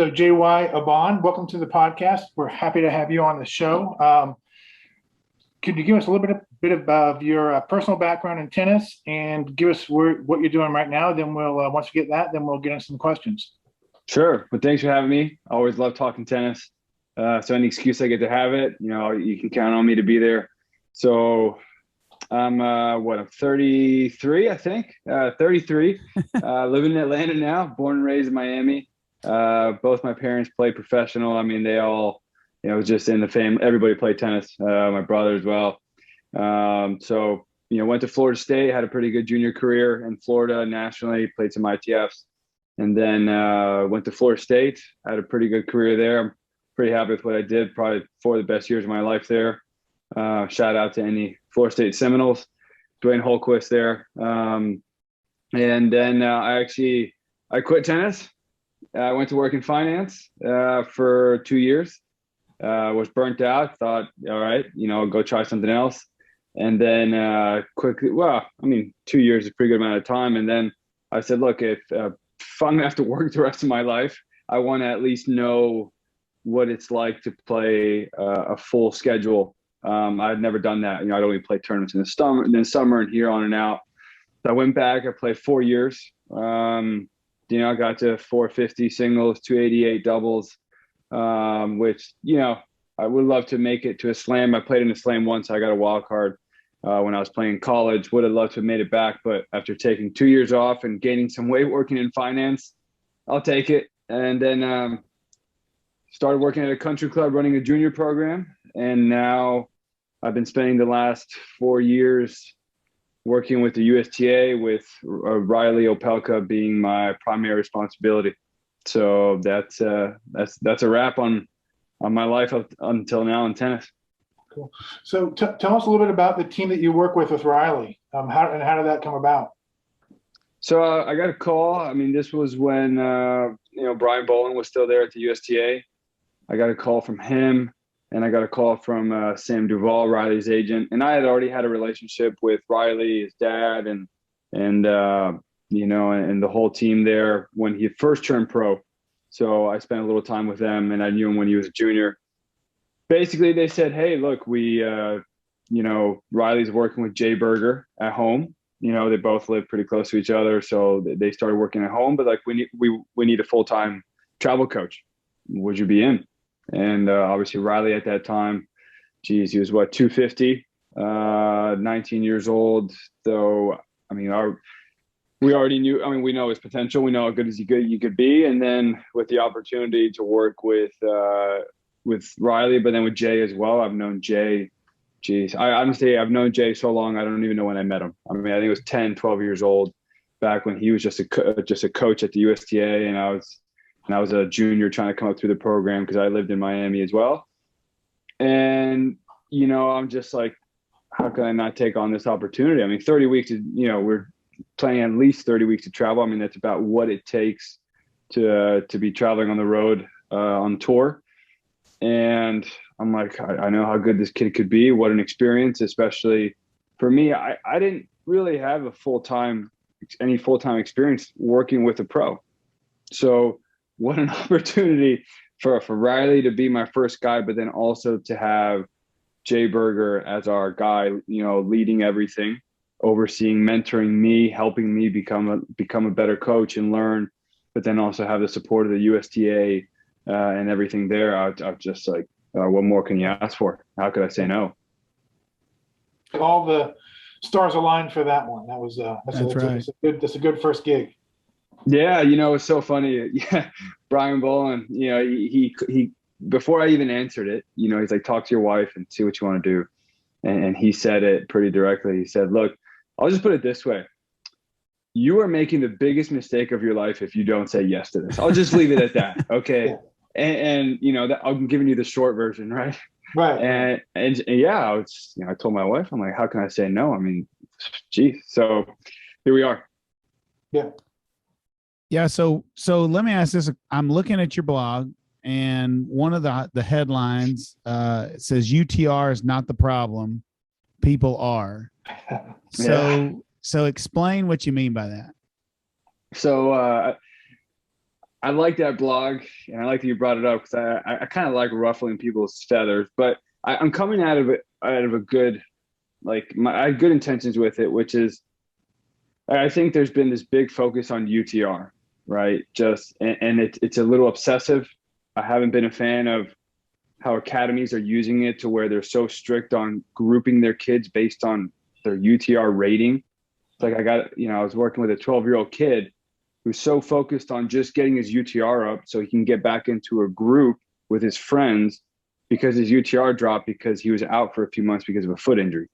So J.Y. Aubone, welcome to the podcast. We're happy to have you on the show. Could you give us a little bit of your personal background in tennis and give us what you're doing right now? Then we'll once we get that, then we'll get into some questions. Sure. Well, thanks for having me. I always love talking tennis. So any excuse I get to have it, you can count on me to be there. So I'm 33, I think. 33. Living in Atlanta now, born and raised in Miami. Both my parents played professional. I mean, they all, just in the family, everybody played tennis. My brother as well. So went to Florida State, had a pretty good junior career in Florida nationally, played some ITFs. And then went to Florida State, had a pretty good career there. I'm pretty happy with what I did, probably 4 of the best years of my life there. Shout out to any Florida State Seminoles, Dwayne Holquist there. And then I quit tennis. I went to work in finance for 2 years. Was burnt out, thought, all right, go try something else. And then quickly, 2 years is a pretty good amount of time. And then I said, look, if I'm going to have to work the rest of my life, I want to at least know what it's like to play a full schedule. I'd never done that. I'd only play tournaments in the summer and here on and out. So I went back, I played 4 years. I got to 450 singles, 288 doubles, which, I would love to make it to a slam. I played in a slam once. I got a wild card when I was playing college. Would have loved to have made it back, but after taking 2 years off and gaining some weight working in finance, I'll take it. And then started working at a country club running a junior program. And now I've been spending the last 4 years working with the USTA with Riley Opelka being my primary responsibility. So that's a wrap on my life up until now in tennis. Cool. So tell us a little bit about the team that you work with Riley. How did that come about? So I got a call. I mean, this was when Brian Boland was still there at the USTA. I got a call from him, and I got a call from Sam Duvall, Riley's agent. And I had already had a relationship with Riley, his dad, and the whole team there when he first turned pro. So I spent a little time with them, and I knew him when he was a junior. Basically, they said, hey, look, Riley's working with Jay Berger at home. They both live pretty close to each other. So they started working at home, but we need a full-time travel coach. Would you be in? And obviously Riley at that time, he was 250, 19 years old. So, we already knew, we know his potential. We know how good as you could be. And then with the opportunity to work with Riley, but then with Jay as well. I've known Jay. I've known Jay so long, I don't even know when I met him. I think it was 10, 12 years old back when he was just a coach at the USTA. And I was a junior trying to come up through the program because I lived in Miami as well. And, I'm just like, how can I not take on this opportunity? 30 weeks, we're playing at least 30 weeks to travel. That's about what it takes to be traveling on the road on tour. And I'm like, I know how good this kid could be. What an experience, especially for me. I didn't really have any full-time experience working with a pro. So what an opportunity for Riley to be my first guy, but then also to have Jay Berger as our guy, leading everything, overseeing, mentoring me, helping me become a better coach and learn, but then also have the support of the USTA and everything there. I'm just like, what more can you ask for? How could I say no? All the stars aligned for that one. That was that's a good first gig. Yeah, it's so funny. Yeah, Brian Boland, he before I even answered it, he's like, talk to your wife and see what you want to do. And he said it pretty directly. He said, look, I'll just put it this way. You are making the biggest mistake of your life if you don't say yes to this. I'll just leave it at that. Okay. Yeah. And I'm giving you the short version, right? Right. And yeah, I told my wife, I'm like, how can I say no? Geez. So here we are. Yeah. Yeah. So let me ask this. I'm looking at your blog, and one of the headlines says UTR is not the problem, people are. So explain what you mean by that. So I like that blog, and I like that you brought it up because I kind of like ruffling people's feathers, but I'm coming out of a good, like I had good intentions with it, which is I think there's been this big focus on UTR, right? And it's a little obsessive. I haven't been a fan of how academies are using it to where they're so strict on grouping their kids based on their UTR rating. It's like I was working with a 12-year-old kid who's so focused on just getting his UTR up so he can get back into a group with his friends because his UTR dropped because he was out for a few months because of a foot injury.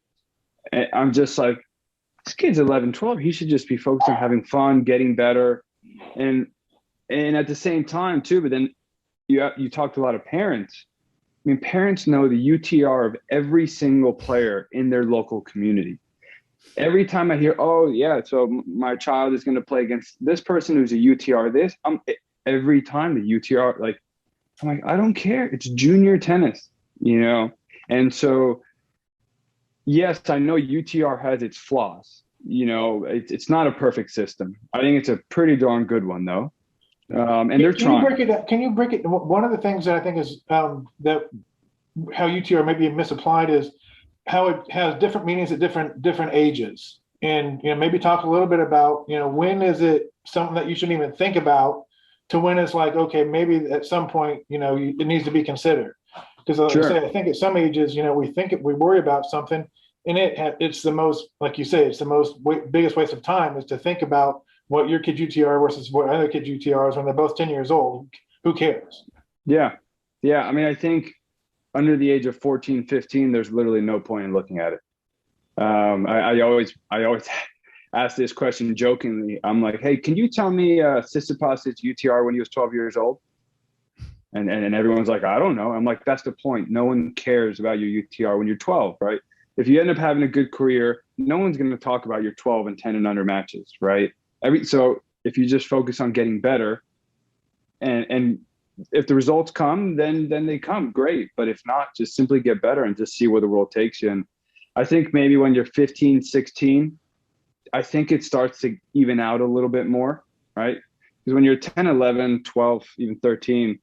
And I'm just like, this kid's 11, 12. He should just be focused on having fun, getting better. And at the same time too, but then you talk to a lot of parents. I mean, parents know the UTR of every single player in their local community. Every time I hear, oh yeah, so my child is going to play against this person who's a UTR this, every time the UTR, like, I'm like, I don't care. It's junior tennis, And so, yes, I know UTR has its flaws. It's not a perfect system. I think it's a pretty darn good one though. And they're trying. Can you break it? One of the things that I think is that how UTR may be misapplied is how it has different meanings at different ages. And maybe talk a little bit about when is it something that you shouldn't even think about to when it's like, okay, maybe at some point it needs to be considered. Because like Sure. I say, I think at some ages we worry about something, and it's the most, like you say, it's the biggest waste of time is to think about what your kid's UTR versus what other kids' UTR is when they're both 10 years old. Who cares? Yeah. I mean, I think under the age of 14, 15, there's literally no point in looking at it. I always ask this question jokingly. I'm like, hey, can you tell me Tsitsipas's UTR when he was 12 years old? And everyone's like, I don't know. I'm like, that's the point. No one cares about your UTR when you're 12, right? If you end up having a good career, no one's going to talk about your 12 and 10 and under matches, right? So if you just focus on getting better, and if the results come, then they come, great. But if not, just simply get better and just see where the world takes you. And I think maybe when you're 15, 16, I think it starts to even out a little bit more, right? Because when you're 10, 11, 12, even 13,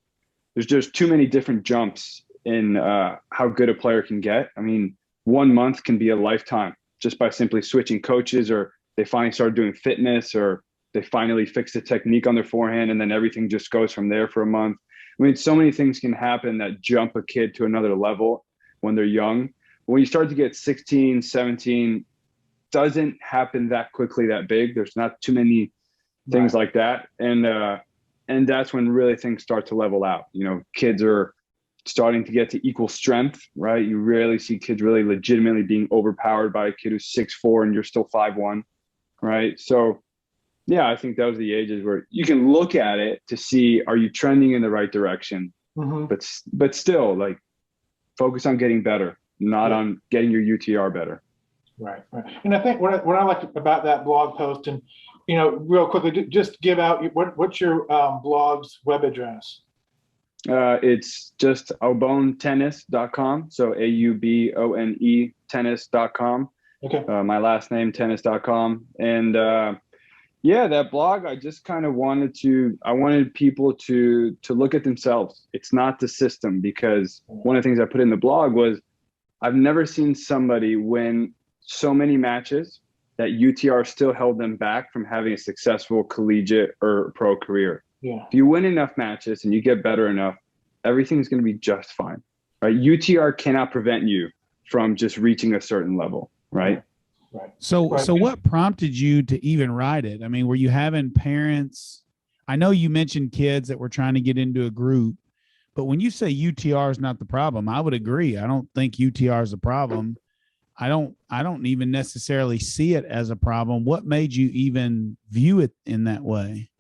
there's just too many different jumps in how good a player can get. I mean, 1 month can be a lifetime just by simply switching coaches, or they finally start doing fitness, or they finally fix the technique on their forehand, and then everything just goes from there for a month. I mean, so many things can happen that jump a kid to another level when they're young. When you start to get 16, 17, doesn't happen that quickly, that big. There's not too many things like that. And that's when really things start to level out. Kids are starting to get to equal strength, right? You rarely see kids really legitimately being overpowered by a kid who's 6'4" and you're still 5'1", right? So yeah, I think those are the ages where you can look at it to see, are you trending in the right direction? Mm-hmm. But still, like, focus on getting better, not on getting your UTR better. Right. And I think what I like about that blog post, and real quickly, just give out what's your blog's web address? It's just aubonetennis.com. So AUBONE tennis.com. Okay. My last name, tennis.com. And that blog, I just kind of wanted people to look at themselves. It's not the system, because one of the things I put in the blog was I've never seen somebody win so many matches that UTR still held them back from having a successful collegiate or pro career. Yeah. If you win enough matches and you get better enough, everything's going to be just fine, right? UTR cannot prevent you from just reaching a certain level, right? Right. So what prompted you to even write it? I mean, were you having parents? I know you mentioned kids that were trying to get into a group, but when you say UTR is not the problem, I would agree. I don't think UTR is a problem. I don't even necessarily see it as a problem. What made you even view it in that way?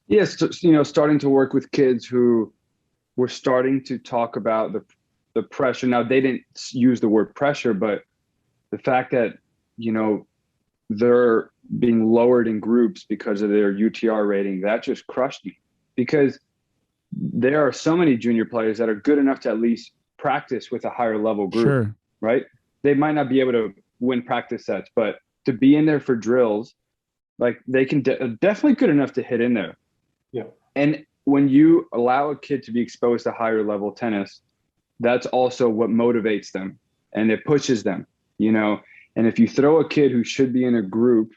Yes, starting to work with kids who were starting to talk about the pressure. Now, they didn't use the word pressure, but the fact that they're being lowered in groups because of their UTR rating, that just crushed me, because there are so many junior players that are good enough to at least practice with a higher level group, Sure. Right? They might not be able to win practice sets, but to be in there for drills, like, they can definitely good enough to hit in there. Yeah. And when you allow a kid to be exposed to higher level tennis, that's also what motivates them and it pushes them, you know. And if you throw a kid who should be in a group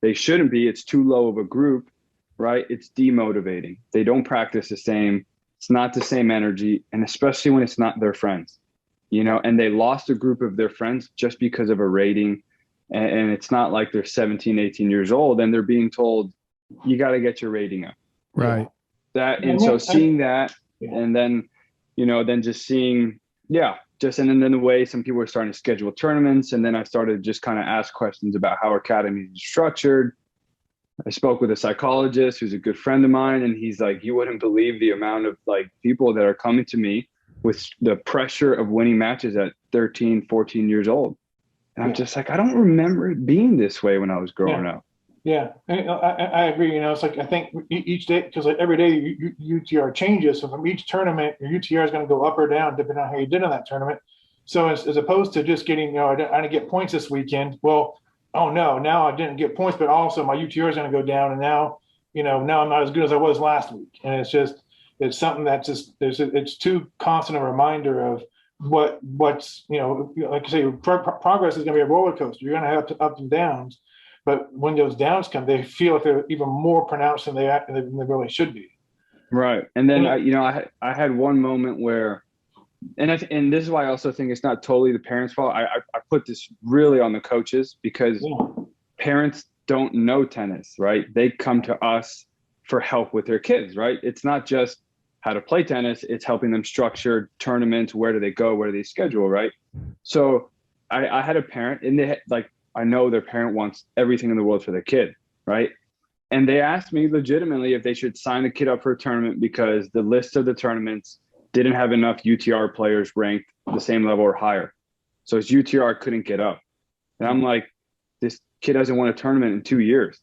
they shouldn't be, it's too low of a group, right? It's demotivating. They don't practice the same. It's not the same energy. And especially when it's not their friends, you know, and they lost a group of their friends just because of a rating. And it's not like they're 17, 18 years old and they're being told, you got to get your rating up. Right. And so seeing that, and then, you know, then just seeing, and then the way some people were starting to schedule tournaments. And then I started just kind of ask questions about how academy is structured. I spoke with a psychologist who's a good friend of mine. And he's like, you wouldn't believe the amount of like people that are coming to me with the pressure of winning matches at 13, 14 years old. And I'm just like, I don't remember it being this way when I was growing up. Yeah, I agree. You know, it's like I think each day, because like every day UTR changes. So from each tournament, your UTR is going to go up or down depending on how you did on that tournament. So as opposed to just getting, you know, I didn't get points this weekend. Well, oh no, now I didn't get points, but also my UTR is going to go down, and now, you know, now I'm not as good as I was last week. And it's something that's just it's too constant a reminder of what's you know, like you say, progress is going to be a roller coaster. You're going to have ups and downs. But when those downs come, they feel like they're even more pronounced than they really should be. Right. And then, I had one moment where, and this is why I also think it's not totally the parents' fault. I put this really on the coaches because parents don't know tennis, right? They come to us for help with their kids, right? It's not just how to play tennis. It's helping them structure tournaments. Where do they go? Where do they schedule, right? So I had a parent and they like, I know their parent wants everything in the world for their kid, right? And they asked me legitimately if they should sign the kid up for a tournament because the list of the tournaments didn't have enough UTR players ranked the same level or higher. So his UTR couldn't get up. And I'm like, this kid hasn't won a tournament in 2 years.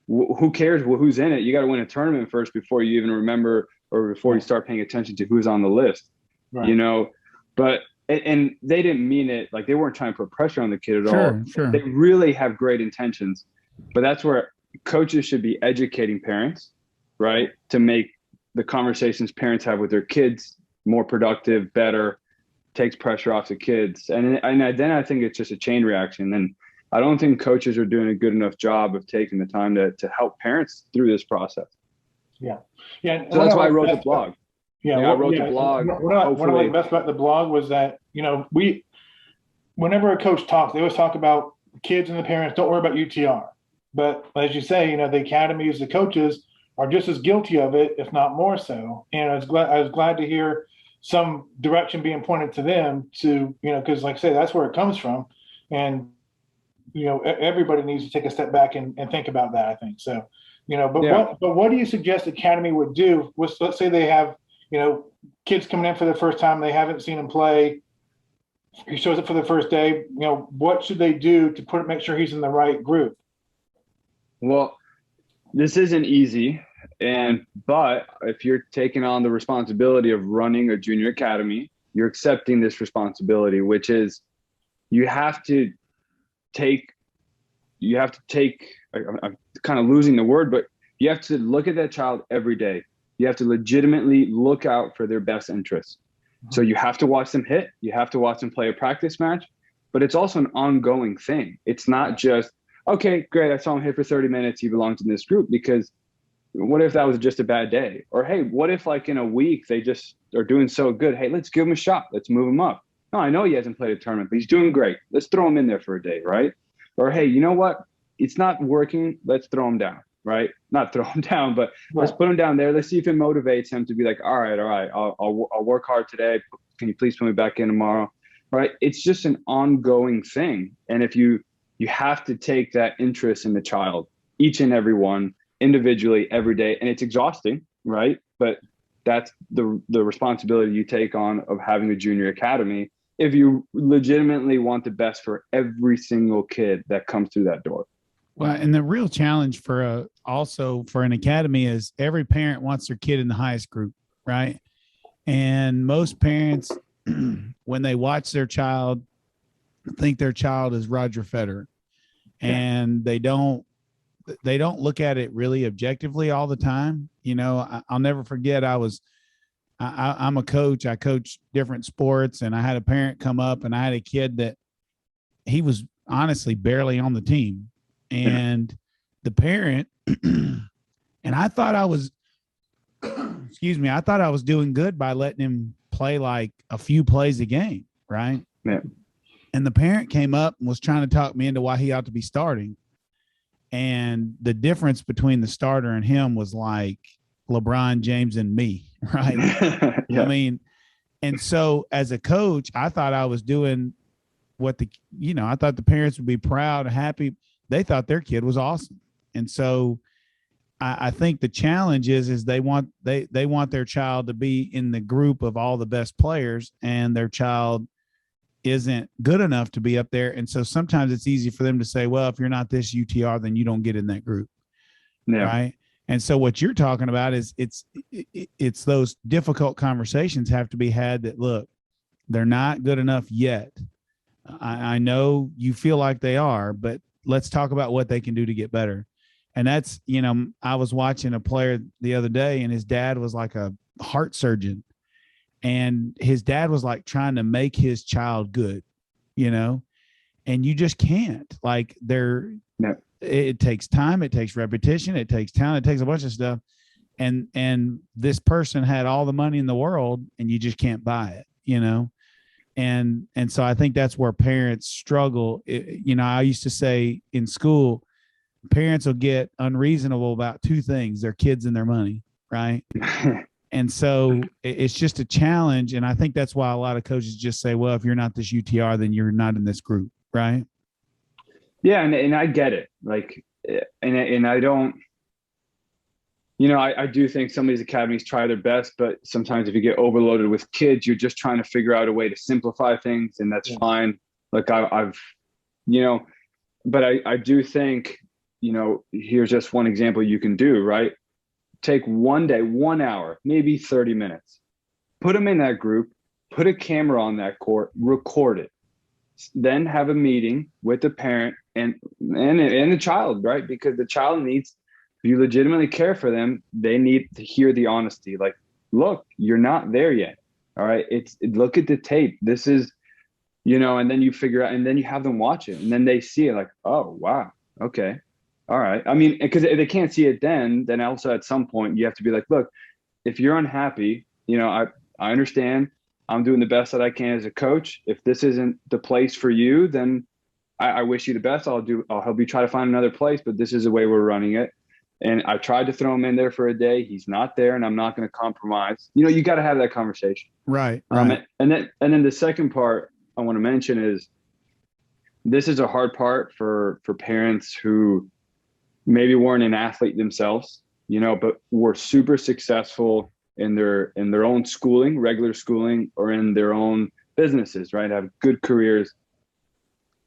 Who cares who's in it? You got to win a tournament first before you even remember or before you start paying attention to who's on the list, you know? But and they didn't mean it like they weren't trying to put pressure on the kid at all. Sure. They really have great intentions, but that's where coaches should be educating parents, right? To make the conversations parents have with their kids more productive, better, takes pressure off the kids. And then I think it's just a chain reaction. And I don't think coaches are doing a good enough job of taking the time to help parents through this process. Yeah. So that's why I wrote the blog. I wrote the blog. What I like best about the blog was that, you know, whenever a coach talks, they always talk about kids and the parents, don't worry about UTR. But as you say, you know, the academies, the coaches are just as guilty of it, if not more so. And I was glad to hear some direction being pointed to them to, you know, because like I say, that's where it comes from. And, you know, everybody needs to take a step back and think about that, I think. So, you know, but what do you suggest Academy would do? Let's say they have, you know, kids coming in for the first time, they haven't seen him play. He shows up for the first day. You know, what should they do to make sure he's in the right group? Well, this isn't easy, but if you're taking on the responsibility of running a junior academy, you're accepting this responsibility, which is you have to take. I'm kind of losing the word, but you have to look at that child every day. You have to legitimately look out for their best interests. So you have to watch them hit. You have to watch them play a practice match, but it's also an ongoing thing. It's not just, okay, great, I saw him hit for 30 minutes. He belongs in this group, because what if that was just a bad day? Or, hey, what if like in a week they just are doing so good? Hey, let's give him a shot. Let's move him up. No, I know he hasn't played a tournament, but he's doing great. Let's throw him in there for a day, right? Or, hey, you know what? It's not working. Let's throw him down, right? Not throw him down, but let's put him down there. Let's see if it motivates him to be like, all right, I'll work hard today. Can you please put me back in tomorrow? Right? It's just an ongoing thing. And if you have to take that interest in the child, each and every one, individually, every day, and it's exhausting, right? But that's the responsibility you take on of having a junior academy if you legitimately want the best for every single kid that comes through that door. Well, and the real challenge for an academy is every parent wants their kid in the highest group, right? And most parents, when they watch their child, think their child is Roger Federer, and they don't they don't look at it really objectively all the time. I'll never forget, I'm a coach. I coach different sports, and I had a parent come up, and I had a kid that he was honestly barely on the team. And the parent, and I thought I was, excuse me, I thought I was doing good by letting him play like a few plays a game, right? Yeah. And the parent came up and was trying to talk me into why he ought to be starting. And the difference between the starter and him was like LeBron James and me, right? Yeah. I mean, and so as a coach, I thought I was doing what I thought the parents would be proud and happy. They thought their kid was awesome. And so I think the challenge is they want their child to be in the group of all the best players, and their child isn't good enough to be up there. And so sometimes it's easy for them to say, well, if you're not this UTR, then you don't get in that group. Yeah. Right. And so what you're talking about is it's those difficult conversations have to be had that, look, they're not good enough yet. I know you feel like they are, but let's talk about what they can do to get better. And that's, I was watching a player the other day, and his dad was like a heart surgeon, and his dad was like trying to make his child good, and you just can't. Like it takes time, it takes repetition, it takes talent, it takes a bunch of stuff. And this person had all the money in the world, and you just can't buy it, And so I think that's where parents struggle. I used to say in school, parents will get unreasonable about two things: their kids and their money, right? And so it's just a challenge. And I think that's why a lot of coaches just say, well, if you're not this UTR, then you're not in this group, right? Yeah, and I get it. Like, and I don't, I do think some of these academies try their best, but sometimes if you get overloaded with kids, you're just trying to figure out a way to simplify things, and that's fine. Like I've, but I do think, here's just one example you can do, right? Take one day, 1 hour, maybe 30 minutes, put them in that group, put a camera on that court, record it, then have a meeting with the parent and the child, right? Because the child needs, if you legitimately care for them, they need to hear the honesty. Like, look, you're not there yet. All right. Look at the tape. This is, and then you figure out, and then you have them watch it, and then they see it like, oh, wow. Okay. All right. I mean, because if they can't see it then also at some point you have to be like, look, if you're unhappy, I understand. I'm doing the best that I can as a coach. If this isn't the place for you, then I wish you the best. I'll help you try to find another place, but this is the way we're running it. And I tried to throw him in there for a day. He's not there, and I'm not going to compromise. You got to have that conversation. Right. And then the second part I want to mention is, this is a hard part for parents who maybe weren't an athlete themselves, but were super successful in their own schooling, regular schooling, or in their own businesses, right? Have good careers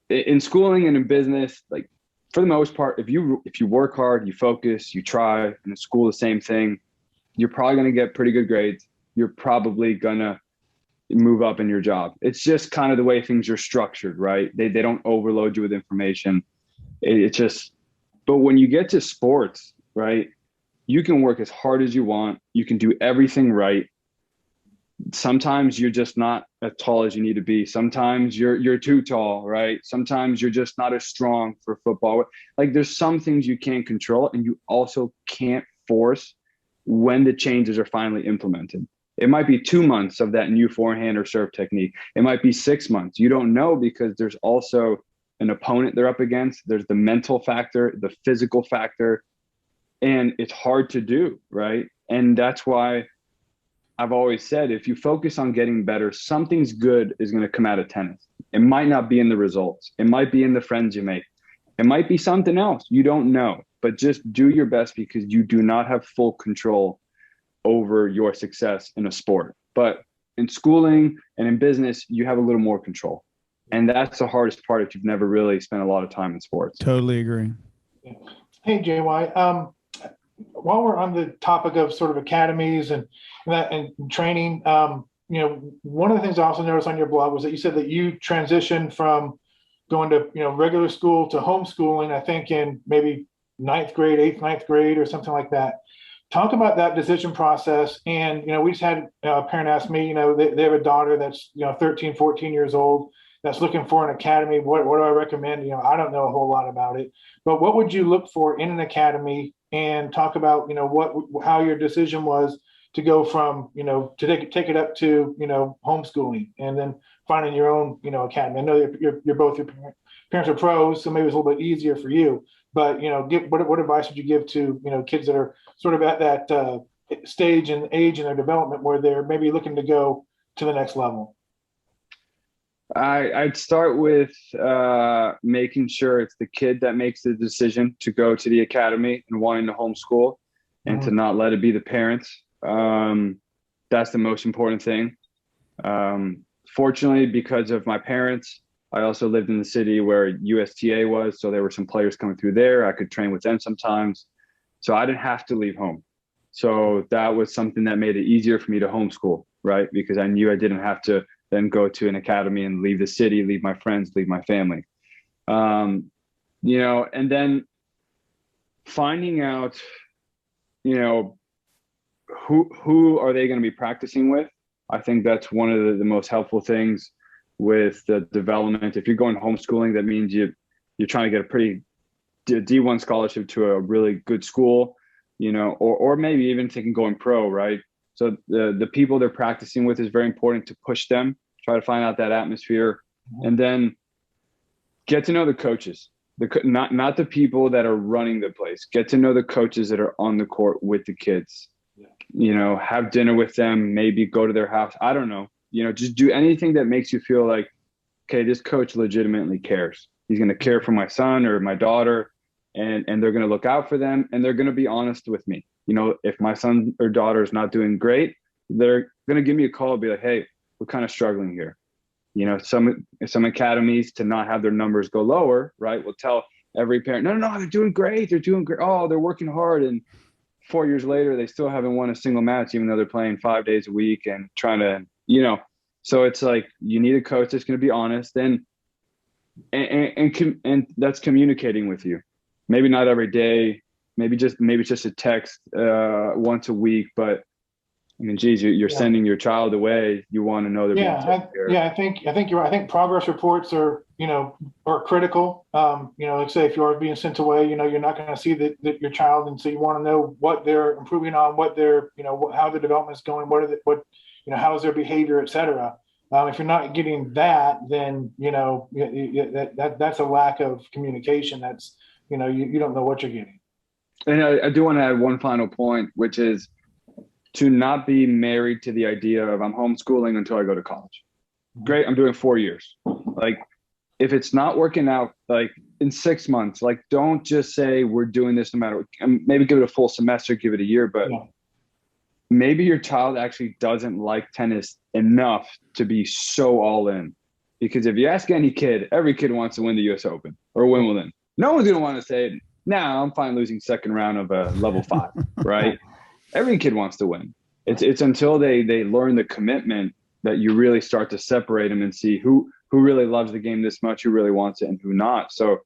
in schooling and in business. Like, for the most part, if you work hard, you focus, you try, and in school, the same thing, you're probably going to get pretty good grades. You're probably going to move up in your job. It's just kind of the way things are structured, right? They don't overload you with information. It's just, but when you get to sports, right, you can work as hard as you want. You can do everything right. Sometimes you're just not as tall as you need to be. Sometimes you're too tall, right? Sometimes you're just not as strong for football. Like, there's some things you can't control, and you also can't force when the changes are finally implemented. It might be 2 months of that new forehand or serve technique. It might be 6 months. You don't know, because there's also an opponent they're up against. There's the mental factor, the physical factor, and it's hard to do, right? And that's why I've always said, if you focus on getting better, something's good is going to come out of tennis. It might not be in the results. It might be in the friends you make. It might be something else. You don't know, but just do your best, because you do not have full control over your success in a sport. But in schooling and in business, you have a little more control. And that's the hardest part if you've never really spent a lot of time in sports. Totally agree. Hey, JY, while we're on the topic of sort of academies and training, one of the things I also noticed on your blog was that you said that you transitioned from going to, regular school to homeschooling, I think in maybe ninth grade, eighth, ninth grade, or something like that. Talk about that decision process. And, we just had a parent ask me, they have a daughter that's, 13, 14 years old that's looking for an academy. What do I recommend? I don't know a whole lot about it, but what would you look for in an academy? And talk about, how your decision was to go from, to take it up to, homeschooling and then finding your own, academy. I know you're both, your parents are pros, so maybe it's a little bit easier for you. But what advice would you give to kids that are sort of at that stage and age in their development where they're maybe looking to go to the next level? I'd start with making sure it's the kid that makes the decision to go to the academy and wanting to homeschool, and to not let it be the parents. That's the most important thing. Fortunately, because of my parents, I also lived in the city where USTA was, so there were some players coming through there. I could train with them sometimes, so I didn't have to leave home. So that was something that made it easier for me to homeschool, right? Because I knew I didn't have to then go to an academy and leave the city, leave my friends, leave my family. And then finding out, who are they going to be practicing with? I think that's one of the most helpful things with the development. If you're going homeschooling, that means you're trying to get a pretty D1 scholarship to a really good school, or maybe even thinking going pro, right? So the people they're practicing with is very important to push them, try to find out that atmosphere, and then get to know the coaches, not the people that are running the place. Get to know the coaches that are on the court with the kids. Have dinner with them, maybe go to their house. I don't know. Just do anything that makes you feel like, okay, this coach legitimately cares. He's going to care for my son or my daughter, and they're going to look out for them, and they're going to be honest with me. If my son or daughter is not doing great, they're going to give me a call and be like, hey, we're kind of struggling here. Some academies, to not have their numbers go lower, right, will tell every parent, no, they're doing great. They're doing great. Oh, they're working hard. And 4 years later, they still haven't won a single match, even though they're playing 5 days a week and trying to, so it's like, you need a coach that's going to be honest and that's communicating with you. Maybe not every day, maybe it's just a text once a week, but I mean, geez, you're sending your child away. You want to know they're being taken care of. I think you're right. I think progress reports are critical. Like say if you are being sent away, you're not going to see that your child, and so you want to know what they're improving on, what they're, how the development is going, how is their behavior, et cetera. If you're not getting that, then that's a lack of communication. That's you don't know what you're getting. And I do want to add one final point, which is to not be married to the idea of I'm homeschooling until I go to college. Great, I'm doing 4 years. Like, if it's not working out, like in 6 months, like don't just say we're doing this no matter what. Maybe give it a full semester, give it a year, but maybe your child actually doesn't like tennis enough to be so all in. Because if you ask any kid, every kid wants to win the US Open or Wimbledon. No one's going to want to say, nah, I'm fine losing second round of a level 5, right? Every kid wants to win. It's until they learn the commitment that you really start to separate them and see who really loves the game this much, who really wants it, and who not. So,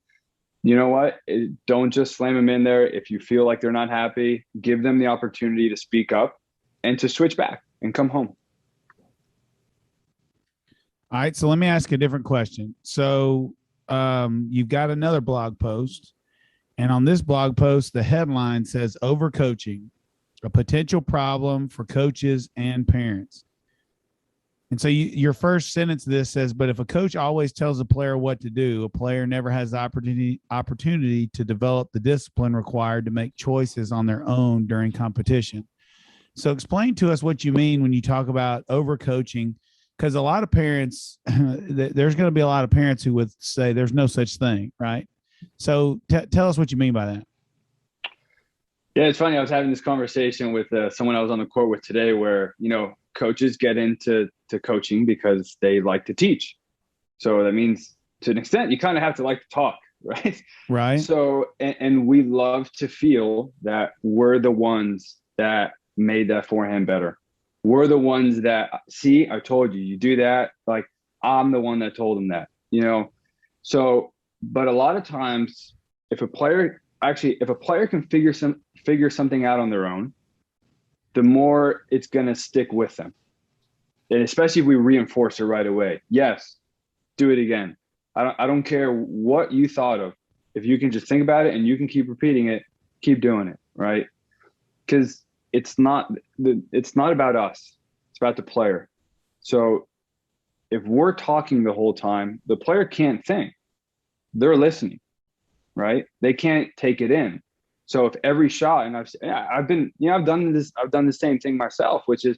you know what? Don't just slam them in there. If you feel like they're not happy, give them the opportunity to speak up and to switch back and come home. All right. So let me ask a different question. So you've got another blog post, and on this blog post, the headline says overcoaching, a potential problem for coaches and parents. And so your first sentence of this says, but if a coach always tells a player what to do, a player never has the opportunity to develop the discipline required to make choices on their own during competition. So explain to us what you mean when you talk about overcoaching, because a lot of parents, there's going to be a lot of parents who would say there's no such thing, right? So tell us what you mean by that. Yeah, it's funny. I was having this conversation with someone I was on the court with today where, coaches get into coaching because they like to teach. So that means to an extent, you kind of have to like to talk, right? Right. So, and we love to feel that we're the ones that made that forehand better. We're the ones that, see, I told you, you do that. Like, I'm the one that told him that, So, but a lot of times if a player actually, if a player can figure something out on their own, the more it's going to stick with them. And especially if we reinforce it right away. Yes, do it again. I don't care what you thought of. If you can just think about it and you can keep repeating it, keep doing it, right? Because it's not about us. It's about the player. So if we're talking the whole time, the player can't think. They're listening, right? They can't take it in. So if every shot, and I've done the same thing myself, which is,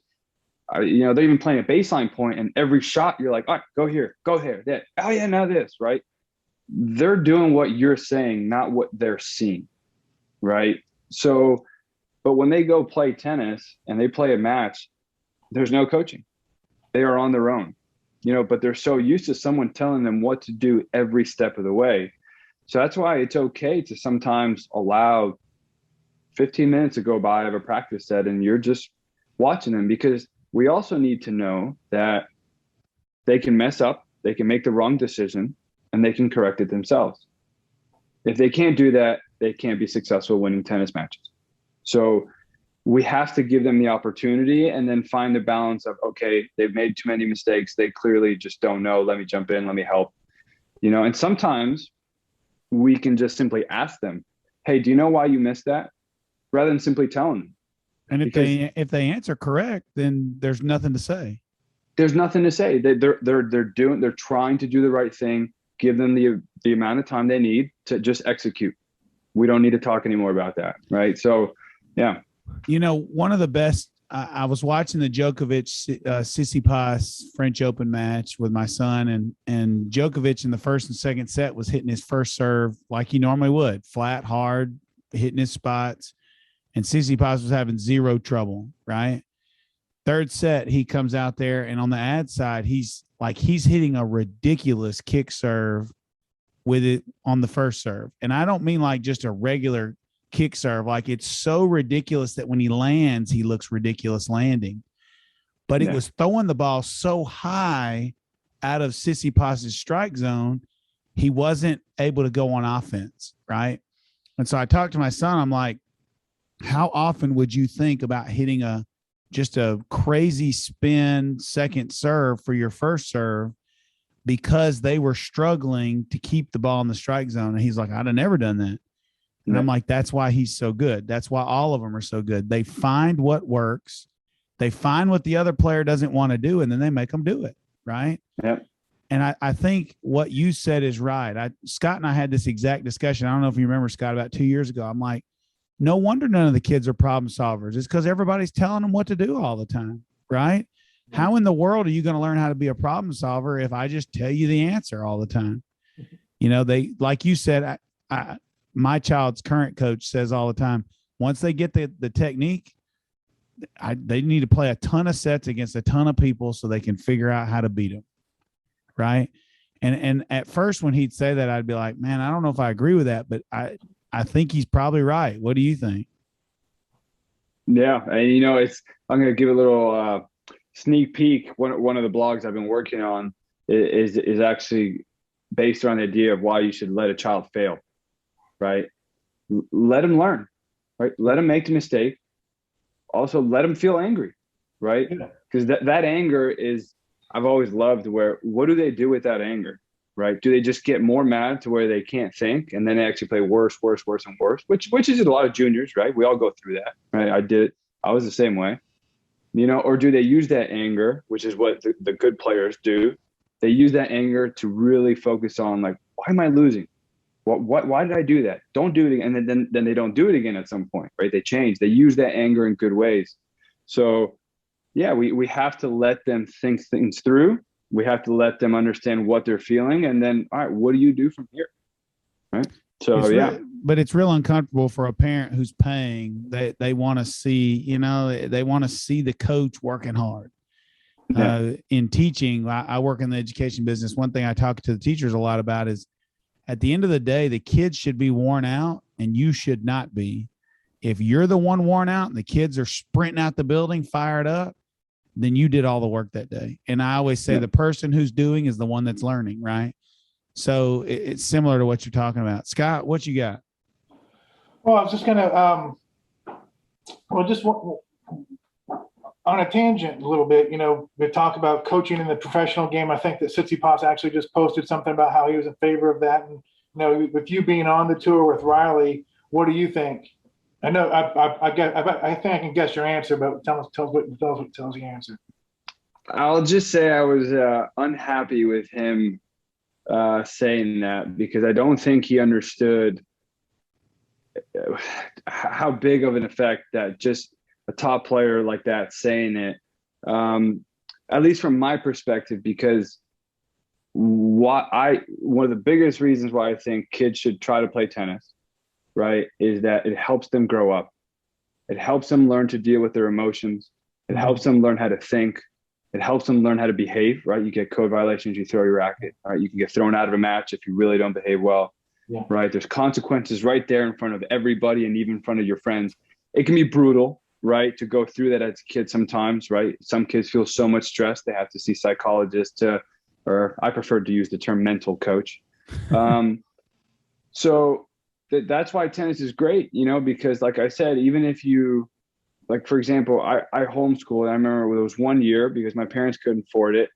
they're even playing a baseline point, and every shot you're like, all right, go here, go there, that. Oh yeah, now this, right? They're doing what you're saying, not what they're seeing, right? So, but when they go play tennis and they play a match, there's no coaching. They are on their own, but they're so used to someone telling them what to do every step of the way. So that's why it's okay to sometimes allow 15 minutes to go by of a practice set and you're just watching them, because we also need to know that they can mess up, they can make the wrong decision, and they can correct it themselves. If they can't do that, they can't be successful winning tennis matches. So we have to give them the opportunity and then find the balance of, okay, they've made too many mistakes. They clearly just don't know. Let me jump in. Let me help. And sometimes we can just simply ask them, hey, do you know why you missed that? Rather than simply telling them. And if they answer correct, then there's nothing to say. There's nothing to say. They're trying to do the right thing. Give them the amount of time they need to just execute. We don't need to talk anymore about that, right? So, yeah. One of the best. I was watching the Djokovic Tsitsipas French Open match with my son, and Djokovic in the first and second set was hitting his first serve like he normally would, flat, hard, hitting his spots. And Tsitsipas was having zero trouble, right? Third set, he comes out there, and on the ad side, he's hitting a ridiculous kick serve with it on the first serve. And I don't mean like just a regular kick serve. Like, it's so ridiculous that when he lands, he looks ridiculous landing. But it was throwing the ball so high out of Tsitsipas's strike zone, he wasn't able to go on offense, right? And so I talked to my son. I'm like, how often would you think about hitting just a crazy spin second serve for your first serve because they were struggling to keep the ball in the strike zone? And he's like, I'd have never done that. And I'm like, that's why he's so good. That's why all of them are so good. They find what works. They find what the other player doesn't want to do, and then they make them do it, right? Yep. And I think what you said is right. Scott and I had this exact discussion. I don't know if you remember, Scott, about 2 years ago. I'm like, no wonder none of the kids are problem solvers. It's because everybody's telling them what to do all the time, right? How in the world are you going to learn how to be a problem solver if I just tell you the answer all the time? They, like you said, my child's current coach says all the time, once they get the technique, they need to play a ton of sets against a ton of people so they can figure out how to beat them, right? And at first when he'd say that, I'd be like, man, I don't know if I agree with that, but I think he's probably right. What do you think? Yeah, and I'm going to give a little sneak peek. One of the blogs I've been working on is actually based on the idea of why you should let a child fail, right? Let them learn, right? Let them make the mistake. Also, let them feel angry, right? Because that anger is, I've always loved what do they do with that anger? Right? Do they just get more mad to where they can't think, and then they actually play worse, and worse? Which is a lot of juniors, right? We all go through that, right? I did it. I was the same way, Or do they use that anger, which is what the good players do? They use that anger to really focus on, like, why am I losing? Why did I do that? Don't do it again. And then they don't do it again at some point, right? They change. They use that anger in good ways. So, yeah, we have to let them think things through. We have to let them understand what they're feeling, and then, all right, what do you do from here? Right. So, but it's real uncomfortable for a parent who's paying. They want to see, they want to see the coach working hard. In teaching, I work in the education business. One thing I talk to the teachers a lot about is, at the end of the day, the kids should be worn out, and you should not be. If you're the one worn out and the kids are sprinting out the building, fired up, then you did all the work that day. And I always say the person who's doing is the one that's learning, right? So it's similar to what you're talking about. Scott, what you got? Well, I was just gonna, well, just on a tangent a little bit, we talk about coaching in the professional game. I think that Tsitsipas actually just posted something about how he was in favor of that. And, with you being on the tour with Riley, what do you think? I know I think I can guess your answer, but tell us your answer. I'll just say I was unhappy with him saying that because I don't think he understood how big of an effect that just a top player like that saying it, at least from my perspective, because one of the biggest reasons why I think kids should try to play tennis, right, is that it helps them grow up. It helps them learn to deal with their emotions. It helps them learn how to think. It helps them learn how to behave, right? You get code violations, you throw your racket, right? You can get thrown out of a match if you really don't behave well, right? There's consequences right there in front of everybody and even in front of your friends. It can be brutal, right, to go through that as a kid sometimes, right? Some kids feel so much stress, they have to see psychologists or I prefer to use the term mental coach. So that's why tennis is great, because like I said, even if you, like, for example, I homeschooled. I remember there was 1 year because my parents couldn't afford it,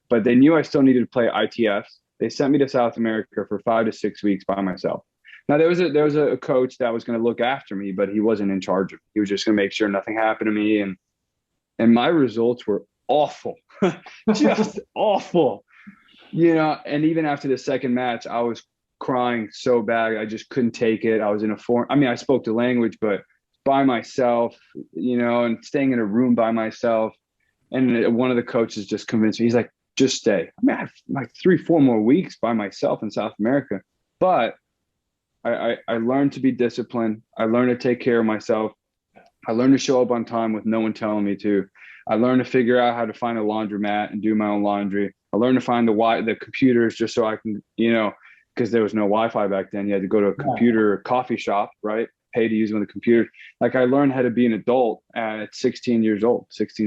but they knew I still needed to play ITFs. They sent me to South America for 5 to 6 weeks by myself. Now there was a coach that was going to look after me, but he wasn't in charge of me. He was just going to make sure nothing happened to me. And my results were awful, just awful, and even after the second match, I was crying so bad. I just couldn't take it. I was in I spoke the language, but by myself, and staying in a room by myself. And one of the coaches just convinced me. He's like, just stay. I have like 3-4 more weeks by myself in South America. But I learned to be disciplined. I learned to take care of myself. I learned to show up on time with no one telling me to. I learned to figure out how to find a laundromat and do my own laundry. I learned to find the computers just so I can, because there was no Wi-Fi back then. You had to go to a computer coffee shop, right? Pay to use one of the computers. Like I learned how to be an adult at 16,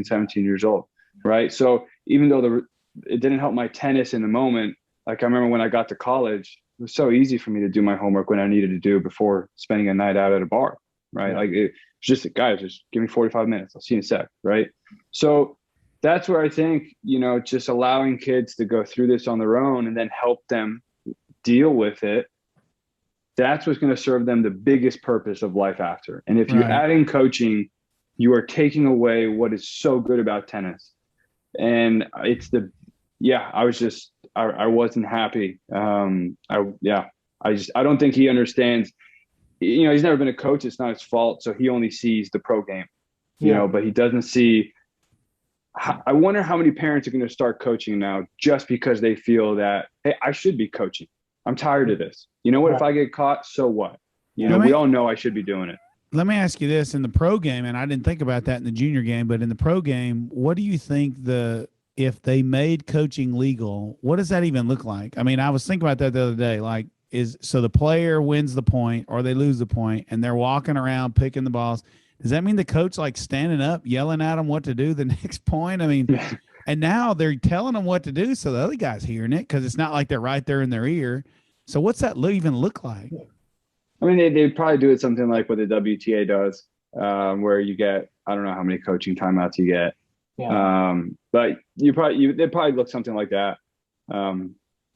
17 years old, right? So even though it didn't help my tennis in the moment, like I remember when I got to college, it was so easy for me to do my homework when I needed to do before spending a night out at a bar, right? Like it's just, guys, just give me 45 minutes. I'll see you in a sec, right? So that's where I think, just allowing kids to go through this on their own and then help them deal with it, that's what's going to serve them the biggest purpose of life after. And if you add in coaching, you are taking away what is so good about tennis. And I wasn't happy. I don't think he understands, he's never been a coach. It's not his fault. So he only sees the pro game, but he doesn't see. I wonder how many parents are going to start coaching now just because they feel that, hey, I should be coaching. I'm tired of this. You know what? If I get caught, so what? We all know I should be doing it. Let me ask you this: in the pro game, and I didn't think about that in the junior game, but in the pro game, what do you think if they made coaching legal, what does that even look like? I mean, I was thinking about that the other day. Like, so the player wins the point or they lose the point, and they're walking around picking the balls. Does that mean the coach like standing up, yelling at them what to do the next point? I mean, and now they're telling them what to do, so the other guy's hearing it because it's not like they're right there in their ear. So what's that even look like? I mean, they probably do it something like what the WTA does, where you get, I don't know how many coaching timeouts you get. But they probably look something like that. Have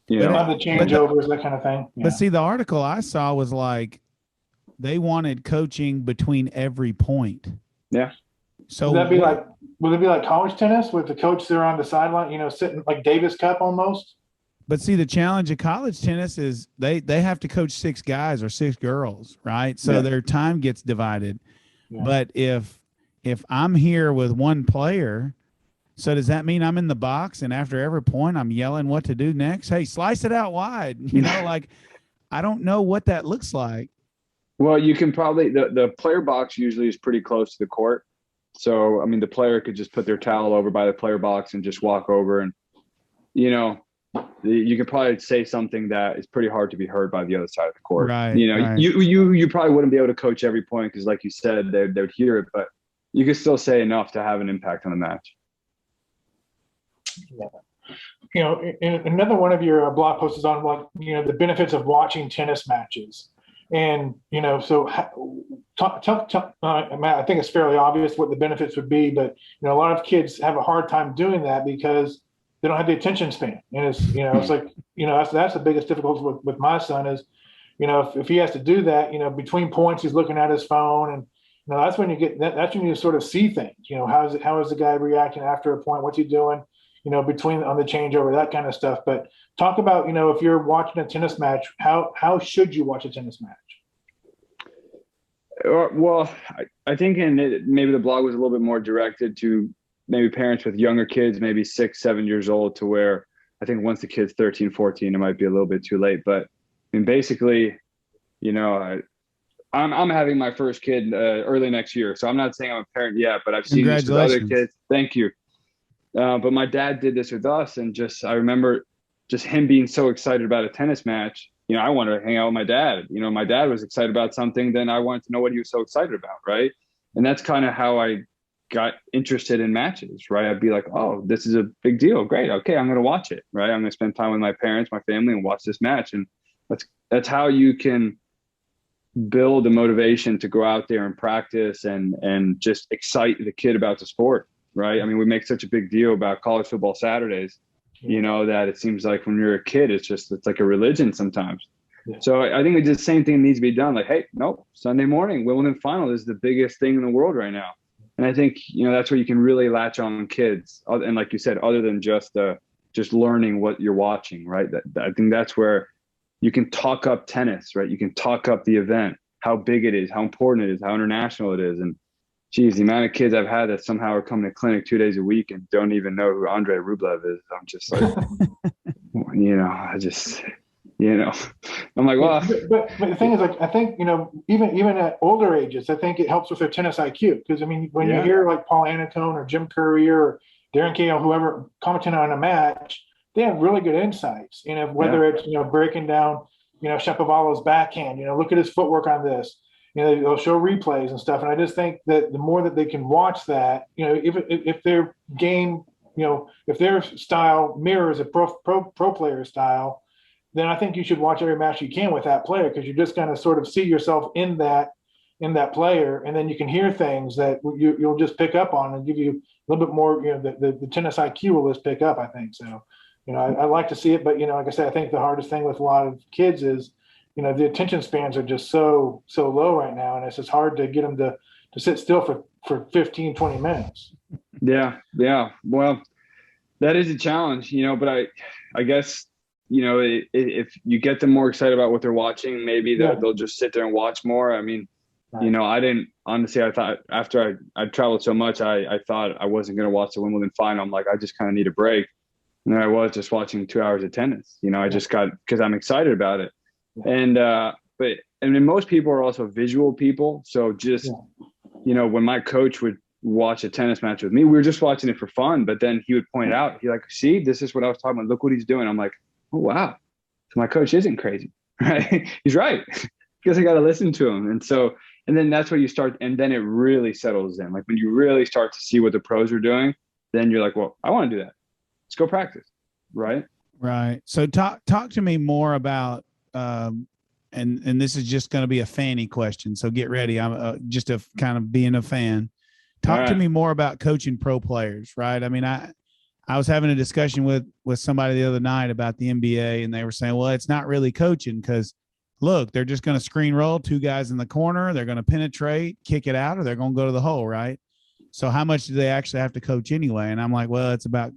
the changeovers, that kind of thing. Yeah. But see, the article I saw was like they wanted coaching between every point. Yeah. So would it be like college tennis with the coach there on the sideline, sitting like Davis Cup almost? But see, the challenge of college tennis is they have to coach 6 guys or 6 girls, right? So their time gets divided. Yeah. But if I'm here with one player, so does that mean I'm in the box and after every point I'm yelling what to do next? Hey, slice it out wide. Like I don't know what that looks like. Well, you can probably the player box usually is pretty close to the court. So I mean the player could just put their towel over by the player box and just walk over and you could probably say something that is pretty hard to be heard by the other side of the court. Right. You probably wouldn't be able to coach every point because, like you said, they would hear it, but you could still say enough to have an impact on the match. Yeah. Another one of your blog posts is on the benefits of watching tennis matches. And, so I think it's fairly obvious what the benefits would be, but, a lot of kids have a hard time doing that because they don't have the attention span. And it's like, that's the biggest difficulty with my son is, if he has to do that, between points, he's looking at his phone, and that's when that's when you sort of see things. How is the guy reacting after a point? What's he doing? Between on the changeover, that kind of stuff. But talk about, if you're watching a tennis match, how should you watch a tennis match? Well, I think maybe the blog was a little bit more directed to maybe parents with younger kids, maybe 6, 7 years old, to where I think once the kid's 13, 14, it might be a little bit too late. But I mean, basically, I'm having my first kid early next year, so I'm not saying I'm a parent yet, but I've seen this with other kids. Thank you. But my dad did this with us, and I remember just him being so excited about a tennis match. I wanted to hang out with my dad. My dad was excited about something, then I wanted to know what he was so excited about, right? And that's kind of how I got interested in matches, right? I'd be like, oh, this is a big deal. Great. Okay, I'm going to watch it, right? I'm going to spend time with my parents, my family, and watch this match. And that's how you can build the motivation to go out there and practice and just excite the kid about the sport, right? I mean, we make such a big deal about college football Saturdays, that it seems like when you're a kid, it's like a religion sometimes. Yeah. So I think the same thing needs to be done. Like, hey, no, Sunday morning, Wimbledon final is the biggest thing in the world right now. And I think, that's where you can really latch on kids. And like you said, other than just learning what you're watching, right? I think that's where you can talk up tennis, right? You can talk up the event, how big it is, how important it is, how international it is. And geez, the amount of kids I've had that somehow are coming to clinic 2 days a week and don't even know who Andrei Rublev is. I'm just like, I'm like, well. But the thing is, like, I think, even at older ages, I think it helps with their tennis IQ. Because, I mean, when you hear like Paul Annacone or Jim Courier or Darren Cahill, whoever commenting on a match, they have really good insights, whether it's, breaking down, Shapovalov's backhand, look at his footwork on this. They'll show replays and stuff. And I just think that the more that they can watch that, if their game, if their style mirrors a pro player style, then I think you should watch every match you can with that player, because you're just going to sort of see yourself in that player, and then you can hear things that you'll just pick up on and give you a little bit more. The tennis IQ will just pick up, I think. So, I like to see it, but like I said, I think the hardest thing with a lot of kids is, the attention spans are just so low right now, and it's just hard to get them to sit still for 15, 20 minutes. Yeah. Well, that is a challenge, but I guess, if you get them more excited about what they're watching, maybe they'll just sit there and watch more. I mean, right. I didn't, honestly, I thought after I traveled so much, I thought I wasn't going to watch the Wimbledon final. I'm like, I just kind of need a break. And then I was just watching 2 hours of tennis, I just because I'm excited about it. And, but most people are also visual people. So just, when my coach would watch a tennis match with me, we were just watching it for fun, but then he would point out, see, this is what I was talking about. Look what he's doing. I'm like, oh, wow. So my coach isn't crazy, right? He's right. Because I got to listen to him. And then that's where you start. And then it really settles in. Like when you really start to see what the pros are doing, then you're like, well, I want to do that. Let's go practice. Right. Right. So talk to me more about, and this is just going to be a fanny question. So get ready. I'm just a kind of being a fan. Talk to me more about coaching pro players. Right. I mean, I was having a discussion with somebody the other night about the NBA, and they were saying, well, it's not really coaching because look, they're just going to screen roll 2 guys in the corner. They're going to penetrate, kick it out, or they're going to go to the hole. Right. So how much do they actually have to coach anyway? And I'm like, well, it's about,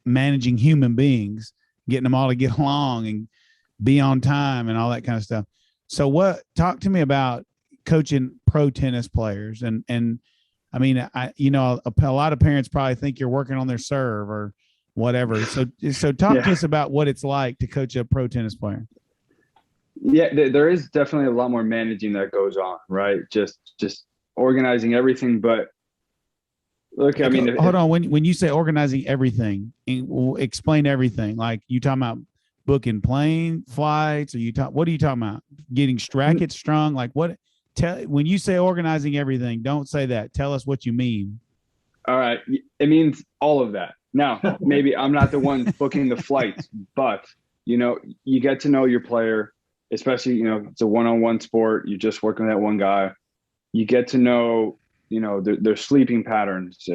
managing human beings, getting them all to get along and be on time and all that kind of stuff. So talk to me about coaching pro tennis players. And I mean, a lot of parents probably think you're working on their serve or whatever. So talk to us about what it's like to coach a pro tennis player. Yeah, there is definitely a lot more managing that goes on, right? Just organizing everything. But look, I mean, hold on. When you say organizing everything, explain everything. Like you talking about booking plane flights, or what are you talking about? Getting rackets strung? Like what? When you say organizing everything, don't say that. Tell us what you mean. All right, it means all of that. Now, maybe I'm not the one booking the flights, but you get to know your player. especially, it's a one-on-one sport. You're just working with that one guy. You get to know, their sleeping patterns,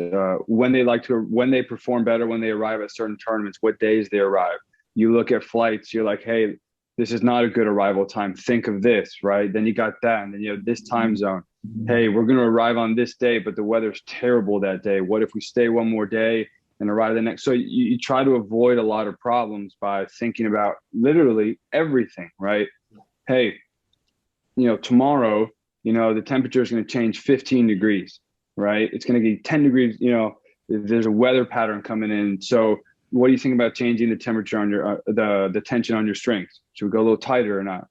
when they perform better, when they arrive at certain tournaments, what days they arrive. You look at flights, you're like, hey, this is not a good arrival time. Think of this, right? Then you got that. And then this time zone. Hey, we're going to arrive on this day, but the weather's terrible that day. What if we stay one more day and arrive the next? So you try to avoid a lot of problems by thinking about literally everything, right? Hey, tomorrow, the temperature is going to change 15 degrees, right? It's going to get 10 degrees, there's a weather pattern coming in. So what do you think about changing the temperature on your, the tension on your strings? Should we go a little tighter or not?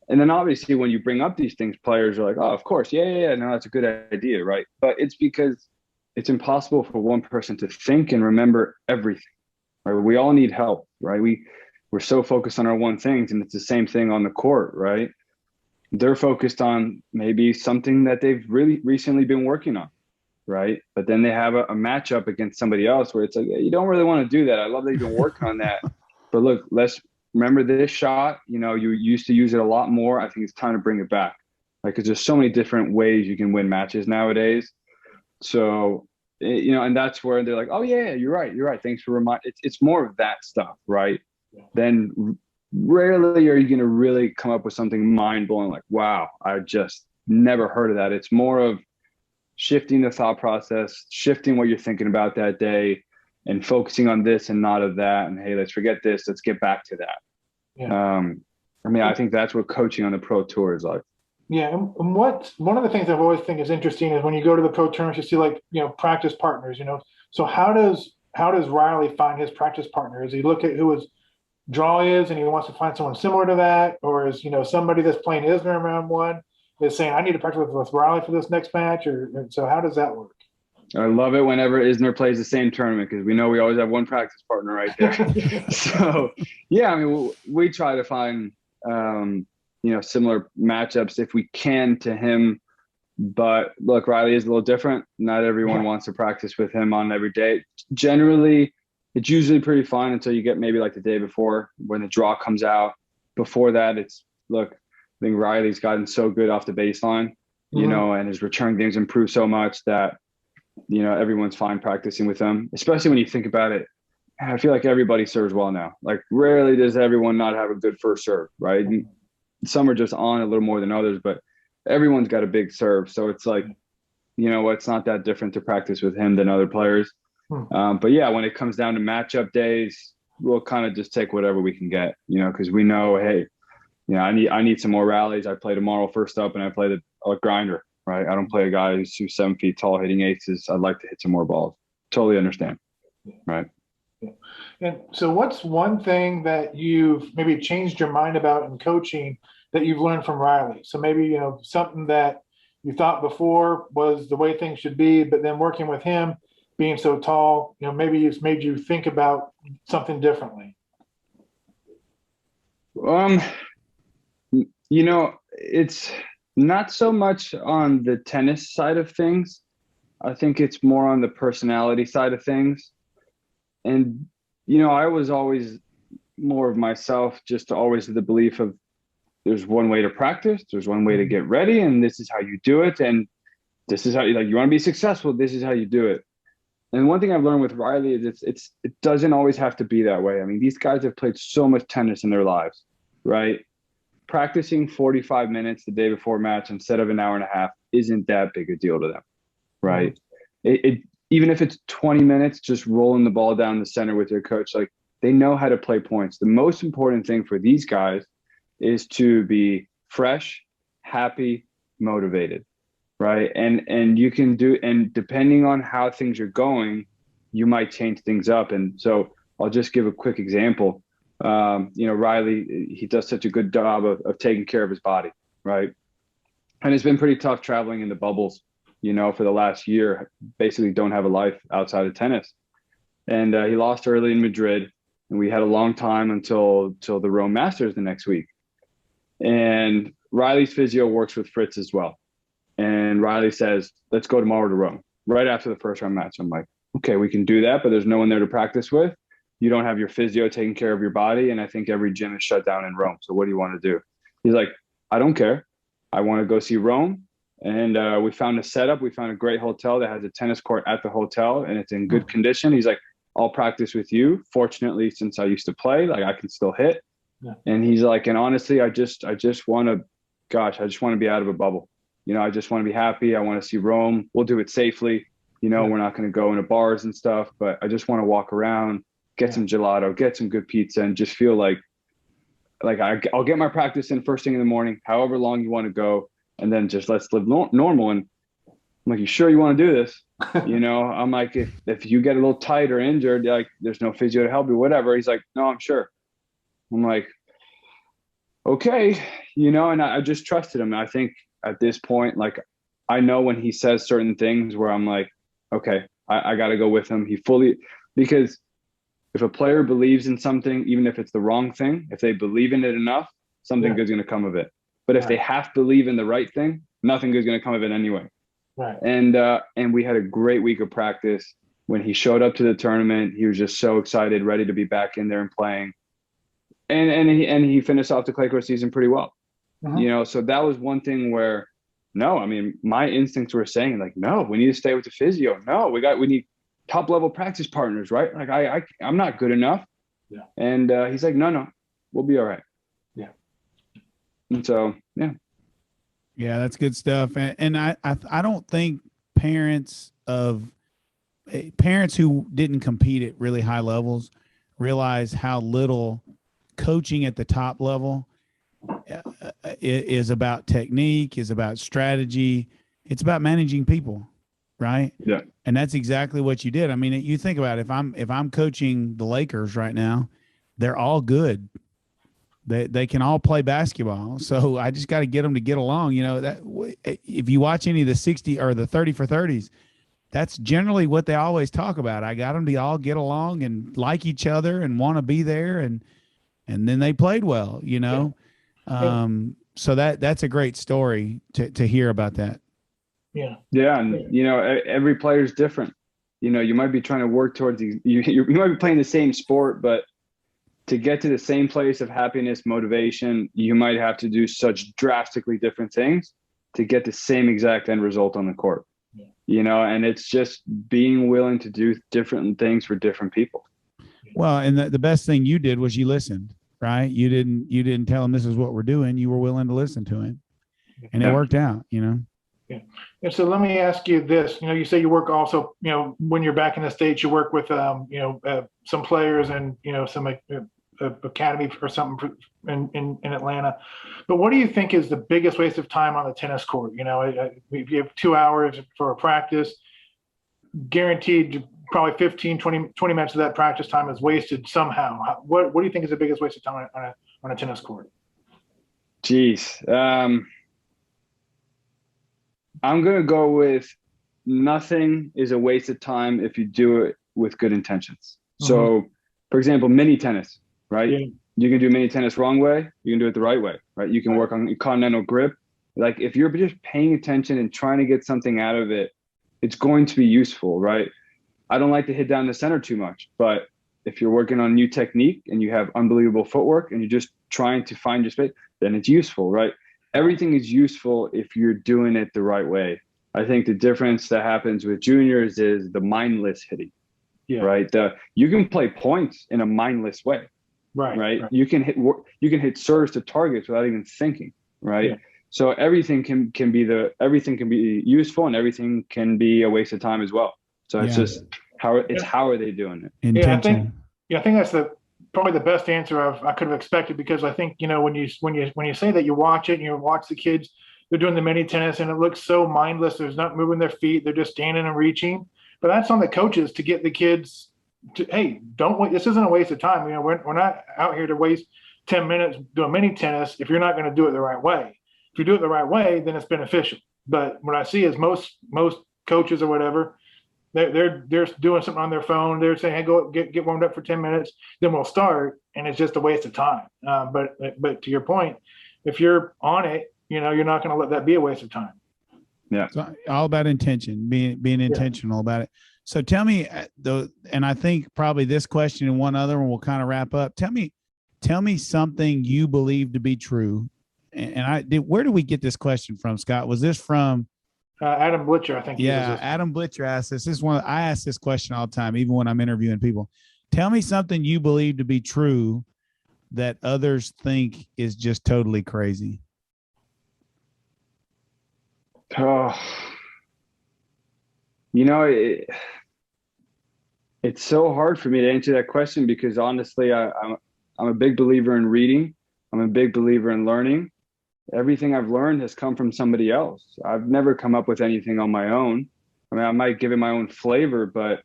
And then obviously when you bring up these things, players are like, oh, of course. Yeah. No, that's a good idea. Right. But it's because it's impossible for one person to think and remember everything. Right. We all need help, right? We're so focused on our one things, and it's the same thing on the court, right? They're focused on maybe something that they've really recently been working on. Right. But then they have a matchup against somebody else where it's like, you don't really want to do that. I love that you've been working on that. But look, let's remember this shot. You used to use it a lot more. I think it's time to bring it back. Like, because there's so many different ways you can win matches nowadays. So, and that's where they're like, oh, yeah, you're right. Thanks for reminding. It's more of that stuff, right? Yeah. Then rarely are you going to really come up with something mind blowing like, wow, I just never heard of that. It's more of shifting the thought process, shifting what you're thinking about that day, and focusing on this and not of that. And hey, let's forget this. Let's get back to that. Yeah. I think that's what coaching on the pro tour is like. Yeah. And one of the things I've always think is interesting is when you go to the pro tournaments, you see like, practice partners, so how does Riley find his practice partner? Does he look at who his draw is and he wants to find someone similar to that? Or is, somebody that's playing Isner round one is saying, I need to practice with Riley for this next match? Or so how does that work? I love it whenever Isner plays the same tournament, because we know we always have one practice partner right there. So, yeah, we try to find, similar matchups if we can to him. But look, Riley is a little different. Not everyone wants to practice with him on every day. Generally, it's usually pretty fun until you get maybe like the day before when the draw comes out. Before that, I think Riley's gotten so good off the baseline, and his return game's improved so much that, everyone's fine practicing with him, especially when you think about it. I feel like everybody serves well now. Like, rarely does everyone not have a good first serve, right? And some are just on a little more than others, but everyone's got a big serve. So it's like, it's not that different to practice with him than other players. But yeah, when it comes down to matchup days, we'll kind of just take whatever we can get, because we know, hey, I need some more rallies. I play tomorrow first up, and I play a grinder, right? I don't play a guy who's 7 feet tall hitting aces. I'd like to hit some more balls. Totally understand, right? And so what's one thing that you've maybe changed your mind about in coaching that you've learned from Riley? So maybe, something that you thought before was the way things should be, but then working with him, being so tall, maybe it's made you think about something differently. It's not so much on the tennis side of things. I think it's more on the personality side of things. And, I was always more of myself, just always the belief of there's one way to practice, there's one way to get ready, and this is how you do it. And this is how you want to be successful. This is how you do it. And one thing I've learned with Riley is it doesn't always have to be that way. I mean, these guys have played so much tennis in their lives, right? Practicing 45 minutes the day before match instead of an hour and a half isn't that big a deal to them, right? Even if it's 20 minutes, just rolling the ball down the center with your coach, like, they know how to play points. The most important thing for these guys is to be fresh, happy, motivated, right? And you can and depending on how things are going, you might change things up. And so I'll just give a quick example. Riley, he does such a good job of taking care of his body, right? And it's been pretty tough traveling in the bubbles, for the last year. Basically don't have a life outside of tennis. And he lost early in Madrid, and we had a long time until the Rome Masters the next week. And Riley's physio works with Fritz as well. And Riley says, let's go tomorrow to Rome, right after the first round match. I'm like, okay, we can do that, but there's no one there to practice with. You don't have your physio taking care of your body. And I think every gym is shut down in Rome. So what do you want to do? He's like, I don't care. I want to go see Rome. And we found a setup. We found a great hotel that has a tennis court at the hotel, and it's in good condition. He's like, I'll practice with you. Fortunately, since I used to play, like I can still hit. Yeah. And he's like, and honestly, I just want to, I just want to be out of a bubble. I just want to be happy. I want to see Rome. We'll do it safely. We're not going to go into bars and stuff, but I just want to walk around, get some gelato, get some good pizza, and just feel like I'll get my practice in first thing in the morning, however long you want to go. And then just let's live normal. And I'm like, you sure you want to do this? I'm like, if you get a little tight or injured, like there's no physio to help you, whatever. He's like, no, I'm sure. I'm like, okay, and I just trusted him. I think at this point, like, I know when he says certain things where I'm like, okay, I got to go with him. Because if a player believes in something, even if it's the wrong thing, if they believe in it enough, something good's going to come of it. But if they half believe in the right thing, nothing good's going to come of it anyway. Right. And we had a great week of practice. When he showed up to the tournament, he was just so excited, ready to be back in there and playing. And he finished off the clay court season pretty well. So that was one thing where, no, I mean, my instincts were saying like, no, we need to stay with the physio. No, we need top level practice partners, right? Like I'm not good enough. Yeah. And he's like, no, we'll be all right. Yeah. And so, yeah. Yeah, that's good stuff. And I don't think parents who didn't compete at really high levels realize how little coaching at the top level is about technique, is about strategy. It's about managing people, right? Yeah. And that's exactly what you did. I mean, you think about it, if I'm coaching the Lakers right now, they're all good. They can all play basketball. So I just got to get them to get along. That if you watch any of the 60 or the 30 for 30s, that's generally what they always talk about. I got them to all get along and like each other and want to be there. And then they played well, Yeah. So that's a great story to hear about that. Yeah. Yeah. And, every player is different. You might be trying to work towards you might be playing the same sport, but to get to the same place of happiness, motivation, you might have to do such drastically different things to get the same exact end result on the court. Yeah. And it's just being willing to do different things for different people. Well, and the best thing you did was you listened, right? You didn't tell him this is what we're doing. You were willing to listen to him, and it worked out, Yeah. And so let me ask you this, you say you work also, when you're back in the States, you work with, some players and, some academy or something in Atlanta. But what do you think is the biggest waste of time on the tennis court? If you have 2 hours for a practice, guaranteed probably 15, 20 minutes of that practice time is wasted somehow. What do you think is the biggest waste of time on a tennis court? Geez. I'm going to go with nothing is a waste of time if you do it with good intentions. Mm-hmm. So, for example, mini tennis, right? Yeah. You can do mini tennis wrong way. You can do it the right way, right? You can work on continental grip. Like if you're just paying attention and trying to get something out of it, it's going to be useful, right? I don't like to hit down the center too much, but if you're working on new technique and you have unbelievable footwork and you're just trying to find your space, then it's useful, right? Everything is useful if you're doing it the right way. I think the difference that happens with juniors is the mindless hitting, right? You can play points in a mindless way, right? You can hit serves to targets without even thinking, right? Yeah. So everything can be useful and everything can be a waste of time as well. So it's just how are they doing it? Intention. I think that's probably the best answer I could have expected, because I think, when you say that, you watch it and you watch the kids, they're doing the mini tennis and it looks so mindless. There's not moving their feet. They're just standing and reaching. But that's on the coaches to get the kids to, hey, don't wait. This isn't a waste of time. We're not out here to waste 10 minutes doing mini tennis if you're not going to do it the right way. If you do it the right way, then it's beneficial. But what I see is most coaches or whatever, they're doing something on their phone. They're saying, hey, go get warmed up for 10 minutes, then we'll start. And it's just a waste of time. But to your point, if you're on it, you're not going to let that be a waste of time. Yeah. So all about intention, being intentional about it. So tell me and I think probably this question and one other one will kind of wrap up. Tell me something you believe to be true and I did. Where do we get this question from, Scott? Was this from? Adam Blitcher, I think. Yeah, Adam Blitcher asked this. This is one I ask this question all the time, even when I'm interviewing people. Tell me something you believe to be true that others think is just totally crazy. Oh, you know, it's so hard for me to answer that question because honestly, I'm a big believer in reading. I'm a big believer in learning. Everything I've learned has come from somebody else. I've never come up with anything on my own. I mean, I might give it my own flavor, but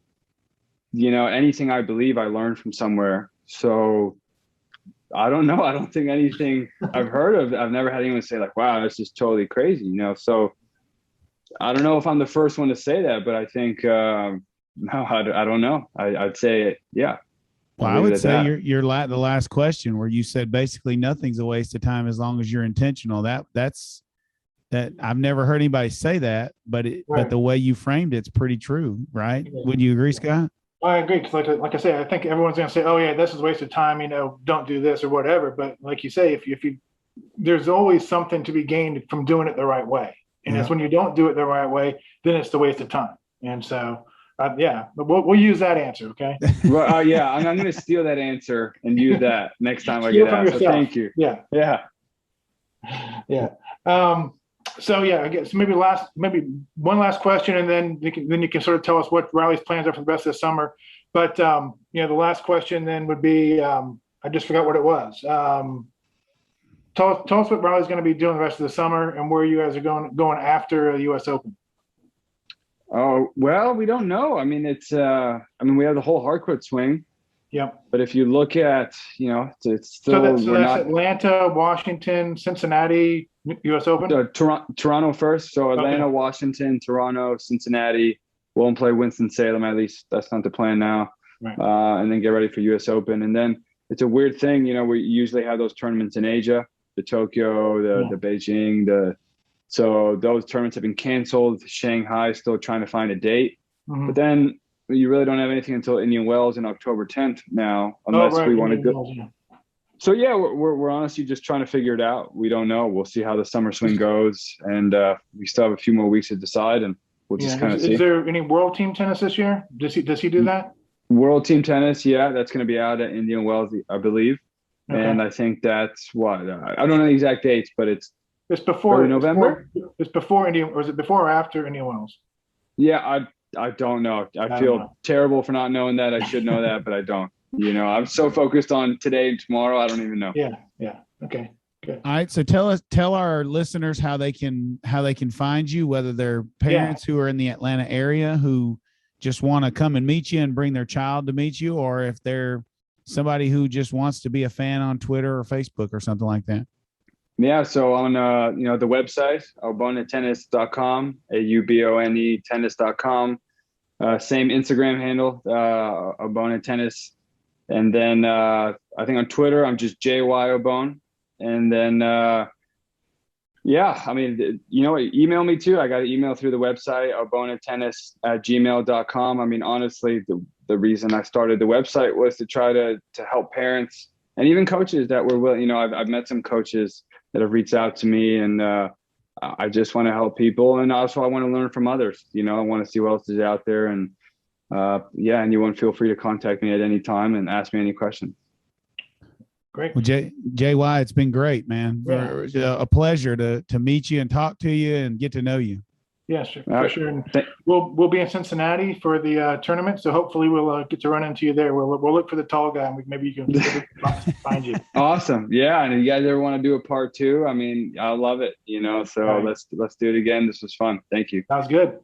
anything I believe I learned from somewhere. So I don't know. I don't think anything I've heard of, I've never had anyone say like, wow, that's just totally crazy, So I don't know if I'm the first one to say that, but I think, no, I don't know. I'd say, yeah. Well, I would say you're the last question where you said basically nothing's a waste of time as long as you're intentional. That's I've never heard anybody say that, but but the way you framed it's pretty true, right? Yeah. Would you agree, Scott? I agree because like I say, I think everyone's going to say, "Oh yeah, this is a waste of time." Don't do this or whatever. But like you say, if you there's always something to be gained from doing it the right way, and it's when you don't do it the right way, then it's the waste of time. And so. Yeah, but we'll use that answer, okay? Well, yeah, I'm going to steal that answer and use that next time I get asked. So thank you. Yeah. So yeah, I guess maybe one last question, and then you can sort of tell us what Riley's plans are for the rest of the summer. But the last question then would be, I just forgot what it was. Tell us what Riley's going to be doing the rest of the summer, and where you guys are going after the U.S. Open. Oh, well, we don't know. I mean, we have the whole hardcourt swing. Yep. But if you look at, it's still, that's Atlanta, Washington, Cincinnati, U.S. Open? Toronto first. So Atlanta, okay. Washington, Toronto, Cincinnati. Won't play Winston-Salem, at least that's not the plan now. Right. And then get ready for U.S. Open. And then it's a weird thing, we usually have those tournaments in Asia, the Tokyo, the Beijing, so those tournaments have been canceled. Shanghai still trying to find a date. Mm-hmm. But then you really don't have anything until Indian Wells in October 10th now, unless we want to go. Wells, yeah. So yeah, we're honestly just trying to figure it out. We don't know. We'll see how the summer swing goes, and we still have a few more weeks to decide, and we'll just kind of see. Is there any World Team Tennis this year? Does he do that? World Team Tennis, yeah, that's going to be out at Indian Wells, I believe, and I think that's what I don't know the exact dates, but it's before November. It's before Indian, or is it before or after Indian Wells? Yeah, I don't know. I feel terrible for not knowing that. I should know that, but I don't. I'm so focused on today and tomorrow. I don't even know. Yeah. Okay. Good. All right. So tell our listeners how they can find you, whether they're parents who are in the Atlanta area who just want to come and meet you and bring their child to meet you, or if they're somebody who just wants to be a fan on Twitter or Facebook or something like that. Yeah, so on the website, aubonetennis.com, AUBONE tennis.com. Same Instagram handle, Aubone Tennis. And then I think on Twitter, I'm just JY Aubone. And then email me too. I got an email through the website, aubonetennis@gmail.com. I mean, honestly, the reason I started the website was to try to help parents and even coaches that were willing. I've met some coaches that have reached out to me, and I just want to help people, and also I want to learn from others. I want to see what else is out there, and anyone feel free to contact me at any time and ask me any questions. Great. Well, JY, it's been great, man. Yeah. A pleasure to meet you and talk to you and get to know you. Yeah, sure, for sure. And we'll be in Cincinnati for the tournament, so hopefully we'll get to run into you there. We'll look for the tall guy, and maybe you can find you. Awesome, yeah. And if you guys ever want to do a part 2, I mean, I love it. So let's do it again. This was fun. Thank you. Sounds good.